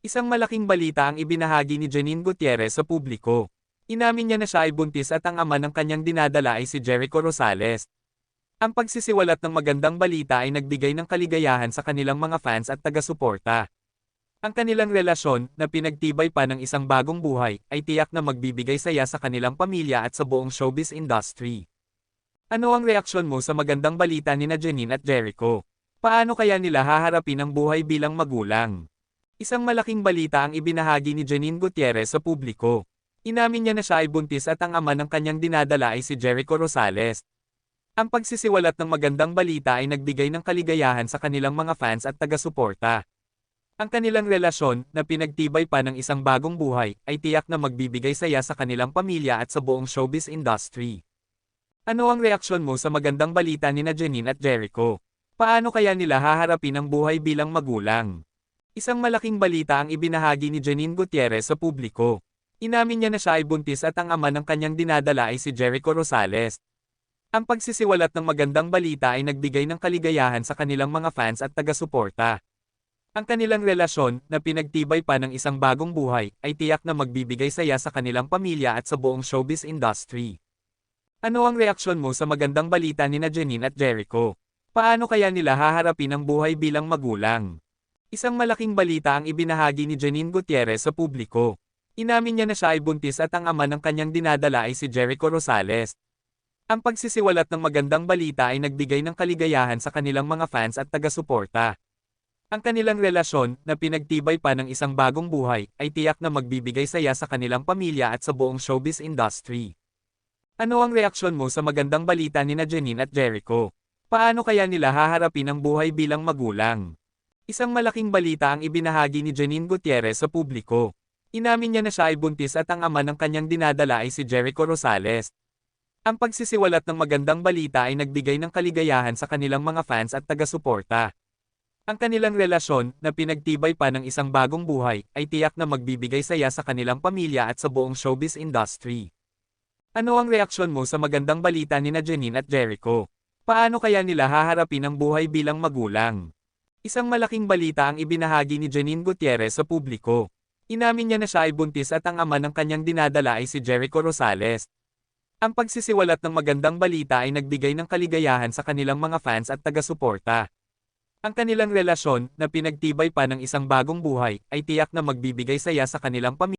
Isang malaking balita ang ibinahagi ni Janine Gutierrez sa publiko. Inamin niya na siya ay buntis at ang ama ng kanyang dinadala ay si Jericho Rosales. Ang pagsisiwalat ng magandang balita ay nagbigay ng kaligayahan sa kanilang mga fans at taga-suporta. Ang kanilang relasyon, na pinagtibay pa ng isang bagong buhay, ay tiyak na magbibigay saya sa kanilang pamilya at sa buong showbiz industry. Ano ang reaksyon mo sa magandang balita ni Janine at Jericho? Paano kaya nila haharapin ang buhay bilang magulang? Isang malaking balita ang ibinahagi ni Janine Gutierrez sa publiko. Inamin niya na siya ay buntis at ang ama ng kanyang dinadala ay si Jericho Rosales. Ang pagsisiwalat ng magandang balita ay nagbigay ng kaligayahan sa kanilang mga fans at taga-suporta. Ang kanilang relasyon, na pinagtibay pa ng isang bagong buhay, ay tiyak na magbibigay saya sa kanilang pamilya at sa buong showbiz industry. Ano ang reaksyon mo sa magandang balita ni Janine at Jericho? Paano kaya nila haharapin ang buhay bilang magulang? Isang malaking balita ang ibinahagi ni Janine Gutierrez sa publiko. Inamin niya na siya ay buntis at ang ama ng kanyang dinadala ay si Jericho Rosales. Ang pagsisiwalat ng magandang balita ay nagbigay ng kaligayahan sa kanilang mga fans at taga-suporta. Ang kanilang relasyon, na pinagtibay pa ng isang bagong buhay, ay tiyak na magbibigay saya sa kanilang pamilya at sa buong showbiz industry. Ano ang reaksyon mo sa magandang balita ni Janine at Jericho? Paano kaya nila haharapin ang buhay bilang magulang? Isang malaking balita ang ibinahagi ni Janine Gutierrez sa publiko. Inamin niya na siya ay buntis at ang ama ng kanyang dinadala ay si Jericho Rosales. Ang pagsisiwalat ng magandang balita ay nagbigay ng kaligayahan sa kanilang mga fans at taga-suporta. Ang kanilang relasyon, na pinagtibay pa ng isang bagong buhay, ay tiyak na magbibigay saya sa kanilang pamilya at sa buong showbiz industry. Ano ang reaksyon mo sa magandang balita ni Janine at Jericho? Paano kaya nila haharapin ang buhay bilang magulang? Isang malaking balita ang ibinahagi ni Janine Gutierrez sa publiko. Inamin niya na siya ay buntis at ang ama ng kanyang dinadala ay si Jericho Rosales. Ang pagsisiwalat ng magandang balita ay nagbigay ng kaligayahan sa kanilang mga fans at taga-suporta. Ang kanilang relasyon, na pinagtibay pa ng isang bagong buhay, ay tiyak na magbibigay saya sa kanilang pamilya at sa buong showbiz industry. Ano ang reaksyon mo sa magandang balita ni Janine at Jericho? Paano kaya nila haharapin ang buhay bilang magulang? Isang malaking balita ang ibinahagi ni Janine Gutierrez sa publiko. Inamin niya na siya ay buntis at ang ama ng kanyang dinadala ay si Jericho Rosales. Ang pagsisiwalat ng magandang balita ay nagbigay ng kaligayahan sa kanilang mga fans at taga-suporta. Ang kanilang relasyon, na pinagtibay pa ng isang bagong buhay, ay tiyak na magbibigay saya sa kanilang pamilya.